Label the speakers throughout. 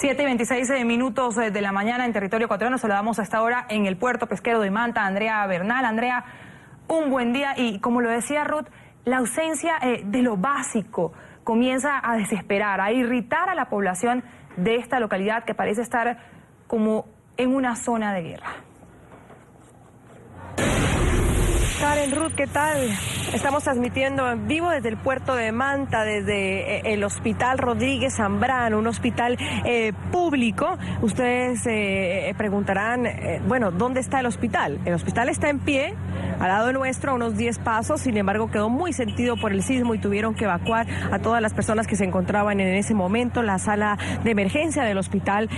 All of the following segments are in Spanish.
Speaker 1: 7:26 minutos de la mañana en territorio ecuatoriano. Saludamos a esta hora en el puerto pesquero de Manta, Andrea Bernal. Andrea, un buen día y como lo decía Ruth, la ausencia de lo básico comienza a desesperar, a irritar a la población de esta localidad que parece estar como en una zona de guerra. Karen, Ruth, ¿qué tal? Estamos transmitiendo en vivo desde el puerto de Manta, desde el Hospital Rodríguez Zambrano, un hospital público. Ustedes preguntarán, bueno, ¿dónde está el hospital? El hospital está en pie, al lado nuestro, a unos 10 pasos, sin embargo quedó muy sentido por el sismo y tuvieron que evacuar a todas las personas que se encontraban en ese momento. La sala de emergencia del hospital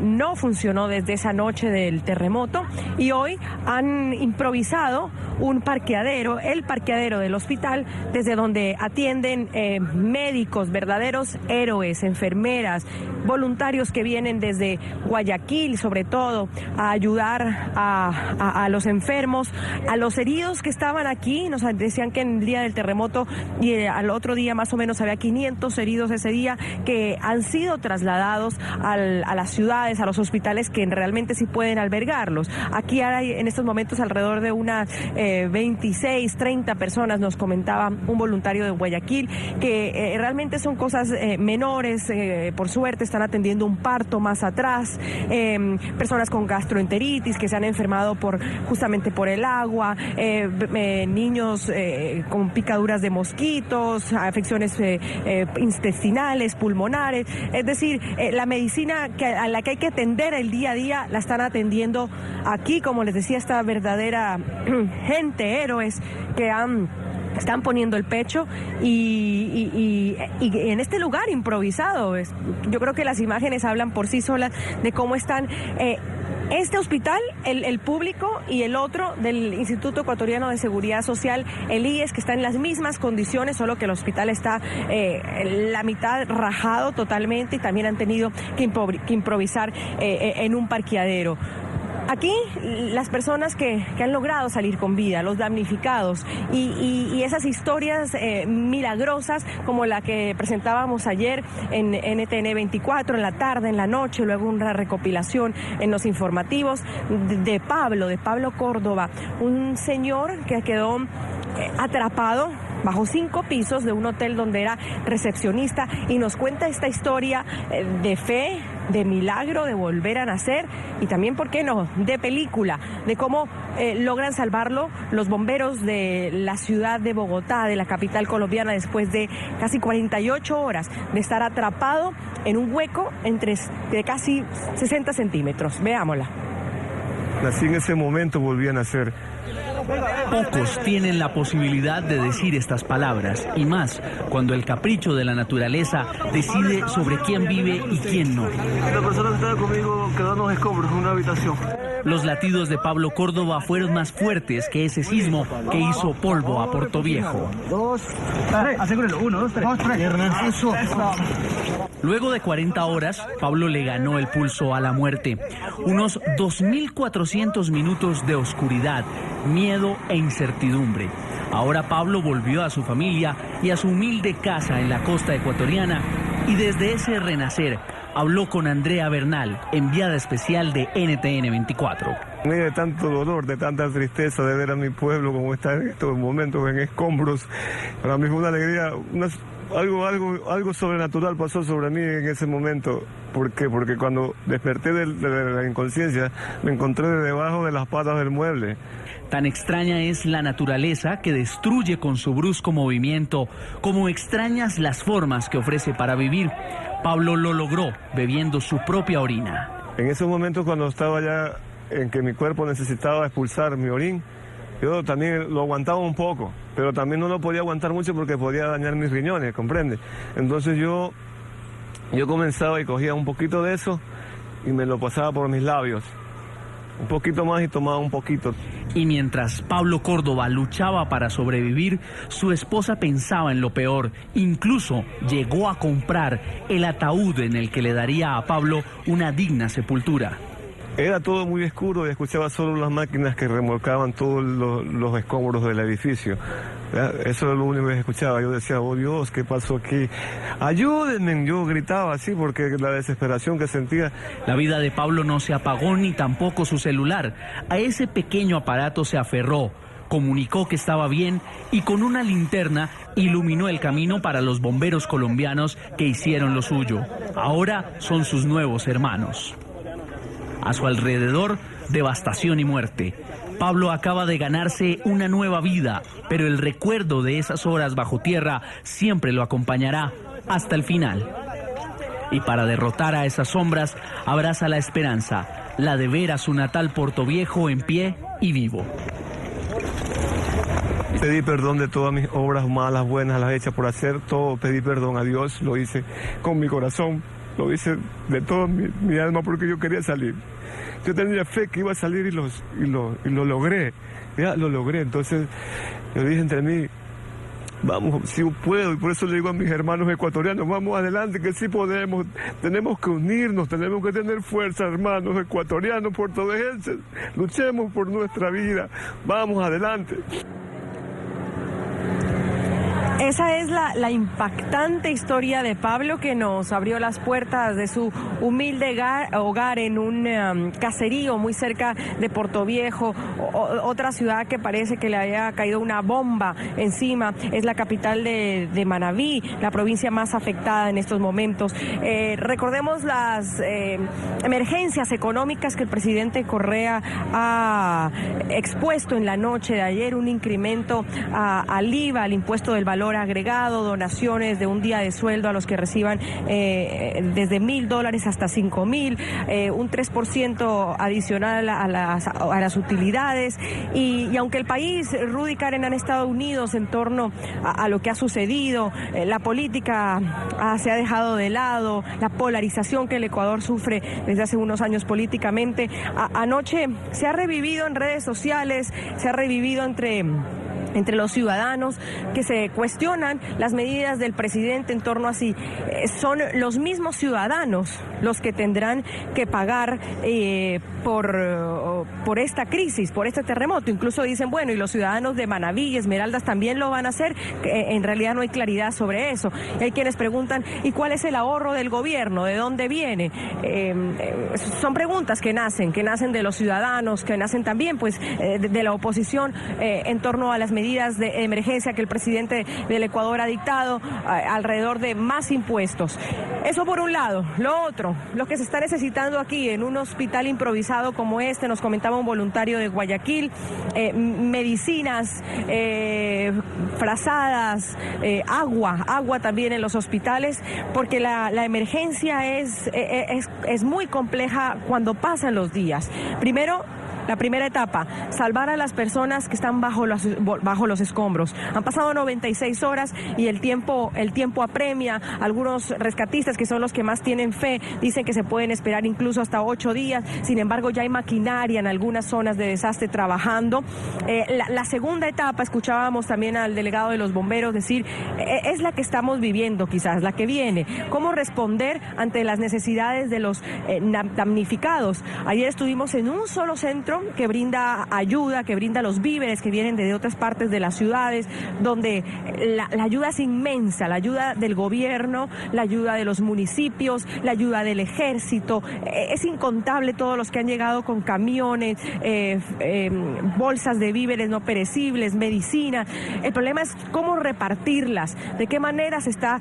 Speaker 1: no funcionó desde esa noche del terremoto y hoy han improvisado un parqueadero, el parqueadero del hospital, desde donde atienden médicos, verdaderos héroes, enfermeras, voluntarios que vienen desde Guayaquil, sobre todo, a ayudar a los enfermos, a los heridos que estaban aquí. Nos decían que en el día del terremoto y al otro día más o menos había 500 heridos ese día que han sido trasladados a las ciudades, a los hospitales que realmente sí pueden albergarlos. Aquí hay en estos momentos alrededor de unas 26, 30 personas, nos comentaba un voluntario de Guayaquil, que realmente son cosas menores, por suerte están atendiendo un parto más atrás, personas con gastroenteritis que se han enfermado justamente por el agua, niños con picaduras de mosquitos, afecciones intestinales, pulmonares, es decir, la medicina a la que hay que atender el día a día la están atendiendo aquí, como les decía, esta verdadera gente, héroes que están poniendo el pecho y en este lugar improvisado. Yo creo que las imágenes hablan por sí solas de cómo están este hospital, el público, y el otro del Instituto Ecuatoriano de Seguridad Social, el IES, que está en las mismas condiciones, solo que el hospital está la mitad rajado totalmente y también han tenido que improvisar en un parqueadero. Aquí las personas que han logrado salir con vida, los damnificados y esas historias milagrosas como la que presentábamos ayer en NTN 24, en la tarde, en la noche, luego una recopilación en los informativos de Pablo Córdoba, un señor que quedó atrapado bajo 5 pisos de un hotel donde era recepcionista y nos cuenta esta historia de fe, de milagro, de volver a nacer y también, ¿por qué no?, de película, de cómo logran salvarlo los bomberos de la ciudad de Bogotá, de la capital colombiana, después de casi 48 horas de estar atrapado en un hueco de casi 60 centímetros. Veámosla.
Speaker 2: Nací en ese momento, volví a nacer.
Speaker 3: Pocos tienen la posibilidad de decir estas palabras, y más cuando el capricho de la naturaleza decide sobre quién vive y quién no.
Speaker 2: La persona que estaba conmigo quedó en los escombros, en una habitación.
Speaker 3: Los latidos de Pablo Córdoba fueron más fuertes que ese sismo que hizo polvo a Portoviejo.
Speaker 4: 2, 3, asegúrelo, 1, 2, 3. 2, 3. Eso.
Speaker 3: Luego de 40 horas, Pablo le ganó el pulso a la muerte. Unos 2.400 minutos de oscuridad, miedo e incertidumbre. Ahora Pablo volvió a su familia y a su humilde casa en la costa ecuatoriana y desde ese renacer habló con Andrea Bernal, enviada especial de NTN 24.
Speaker 2: En medio de tanto dolor, de tanta tristeza de ver a mi pueblo como está en estos momentos en escombros, para mí fue una alegría, algo sobrenatural pasó sobre mí en ese momento. ¿Por qué? Porque cuando desperté de la inconsciencia, me encontré debajo de las patas del mueble.
Speaker 3: Tan extraña es la naturaleza que destruye con su brusco movimiento, como extrañas las formas que ofrece para vivir. Pablo lo logró bebiendo su propia orina.
Speaker 2: En esos momentos, cuando estaba ya en que mi cuerpo necesitaba expulsar mi orín, yo también lo aguantaba un poco, pero también no lo podía aguantar mucho porque podía dañar mis riñones, ¿comprende? Entonces yo comenzaba y cogía un poquito de eso y me lo pasaba por mis labios. Un poquito más y tomaba un poquito.
Speaker 3: Y mientras Pablo Córdoba luchaba para sobrevivir, su esposa pensaba en lo peor. Incluso llegó a comprar el ataúd en el que le daría a Pablo una digna sepultura.
Speaker 2: Era todo muy oscuro y escuchaba solo las máquinas que remolcaban todos los escombros del edificio. Eso es lo único que escuchaba. Yo decía, oh Dios, ¿qué pasó aquí? Ayúdenme. Yo gritaba así porque la desesperación que sentía.
Speaker 3: La vida de Pablo no se apagó ni tampoco su celular. A ese pequeño aparato se aferró, comunicó que estaba bien y con una linterna iluminó el camino para los bomberos colombianos que hicieron lo suyo. Ahora son sus nuevos hermanos. A su alrededor, devastación y muerte. Pablo acaba de ganarse una nueva vida, pero el recuerdo de esas horas bajo tierra siempre lo acompañará hasta el final. Y para derrotar a esas sombras, abraza la esperanza, la de ver a su natal Portoviejo en pie y vivo.
Speaker 2: Pedí perdón de todas mis obras malas, buenas, las hechas por hacer, todo pedí perdón a Dios, lo hice con mi corazón, lo hice de toda mi alma porque yo quería salir. Yo tenía fe que iba a salir y lo logré, ya lo logré. Entonces yo dije entre mí, vamos, si puedo, y por eso le digo a mis hermanos ecuatorianos, vamos adelante, que sí podemos, tenemos que unirnos, tenemos que tener fuerza, hermanos ecuatorianos, portovejenses, luchemos por nuestra vida, vamos adelante.
Speaker 1: Esa es la impactante historia de Pablo, que nos abrió las puertas de su humilde hogar en un caserío muy cerca de Portoviejo, otra ciudad que parece que le haya caído una bomba encima. Es la capital de Manabí, la provincia más afectada en estos momentos. Recordemos las emergencias económicas que el presidente Correa ha expuesto en la noche de ayer, un incremento al IVA, al impuesto del valor agregado, donaciones de un día de sueldo a los que reciban desde $1,000 hasta $5,000, un 3% adicional a las utilidades. Y aunque el país, Rudy y Karen, han estado unidos en torno a lo que ha sucedido, la política se ha dejado de lado, la polarización que el Ecuador sufre desde hace unos años políticamente. Anoche se ha revivido en redes sociales, se ha revivido entre los ciudadanos que se cuestionan las medidas del presidente en torno a si son los mismos ciudadanos los que tendrán que pagar por esta crisis, por este terremoto. Incluso dicen, bueno, y los ciudadanos de Manabí y Esmeraldas también lo van a hacer. En realidad no hay claridad sobre eso. Y hay quienes preguntan, ¿y cuál es el ahorro del gobierno? ¿De dónde viene? Son preguntas que nacen de los ciudadanos, que nacen también pues de la oposición en torno a las medidas de emergencia que el presidente del Ecuador ha dictado, alrededor de más impuestos. Eso por un lado. Lo otro, lo que se está necesitando aquí en un hospital improvisado como este, nos comentaba un voluntario de Guayaquil, medicinas, frazadas, agua también en los hospitales, porque la emergencia es muy compleja cuando pasan los días. Primero, la primera etapa, salvar a las personas que están bajo los escombros. Han pasado 96 horas y el tiempo apremia. Algunos rescatistas, que son los que más tienen fe, dicen que se pueden esperar incluso hasta 8 días. Sin embargo, ya hay maquinaria en algunas zonas de desastre trabajando. La segunda etapa, escuchábamos también al delegado de los bomberos decir, es la que estamos viviendo quizás, la que viene. ¿Cómo responder ante las necesidades de los damnificados? Ayer estuvimos en un solo centro que brinda ayuda, que brinda los víveres que vienen de otras partes de las ciudades, donde la ayuda es inmensa, la ayuda del gobierno, la ayuda de los municipios, la ayuda del ejército. Es incontable todos los que han llegado con camiones, bolsas de víveres no perecibles, medicina. El problema es cómo repartirlas, de qué manera se está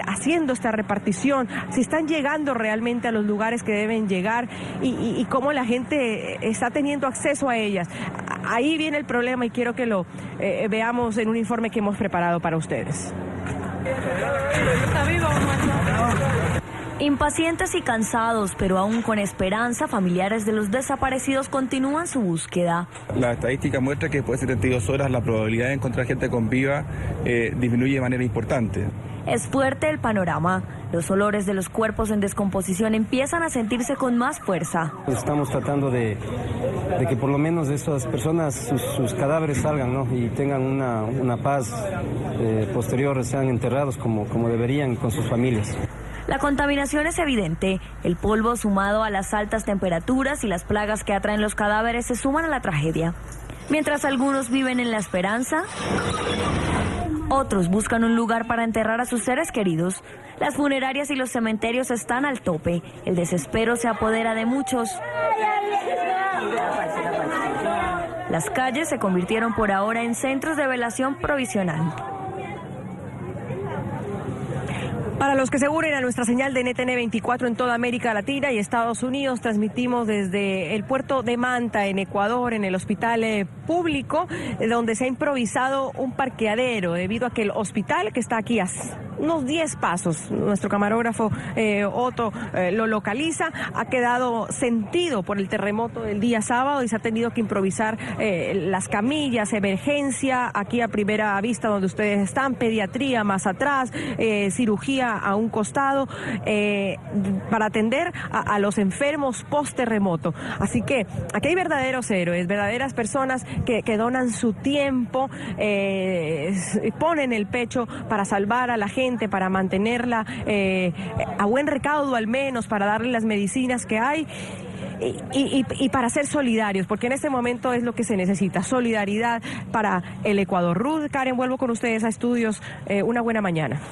Speaker 1: haciendo esta repartición, si están llegando realmente a los lugares que deben llegar y cómo la gente está teniendo acceso a ellas. Ahí viene el problema y quiero que lo veamos en un informe que hemos preparado para ustedes.
Speaker 5: Impacientes y cansados, pero aún con esperanza, familiares de los desaparecidos continúan su búsqueda.
Speaker 6: La estadística muestra que después de 72 horas la probabilidad de encontrar gente con vida disminuye de manera importante.
Speaker 5: Es fuerte el panorama. Los olores de los cuerpos en descomposición empiezan a sentirse con más fuerza.
Speaker 7: Estamos tratando de que por lo menos de esas personas sus cadáveres salgan, ¿no? Y tengan una paz posterior, sean enterrados como deberían con sus familias.
Speaker 5: La contaminación es evidente. El polvo sumado a las altas temperaturas y las plagas que atraen los cadáveres se suman a la tragedia. Mientras algunos viven en la esperanza, Otros buscan un lugar para enterrar a sus seres queridos. Las funerarias y los cementerios están al tope. El desespero se apodera de muchos. Las calles se convirtieron por ahora en centros de velación provisional.
Speaker 1: Para los que se unen a nuestra señal de NTN 24 en toda América Latina y Estados Unidos, transmitimos desde el puerto de Manta, en Ecuador, en el hospital público, donde se ha improvisado un parqueadero debido a que el hospital, que está aquí a unos 10 pasos, nuestro camarógrafo Otto lo localiza, ha quedado sentido por el terremoto del día sábado y se ha tenido que improvisar las camillas, emergencia, aquí a primera vista donde ustedes están, pediatría más atrás, cirugía a un costado, para atender a los enfermos post-terremoto. Así que aquí hay verdaderos héroes, verdaderas personas que donan su tiempo, ponen el pecho para salvar a la gente, para mantenerla a buen recaudo al menos, para darle las medicinas que hay. Y para ser solidarios, porque en este momento es lo que se necesita, solidaridad para el Ecuador. Ruth, Karen, vuelvo con ustedes a estudios. Una buena mañana.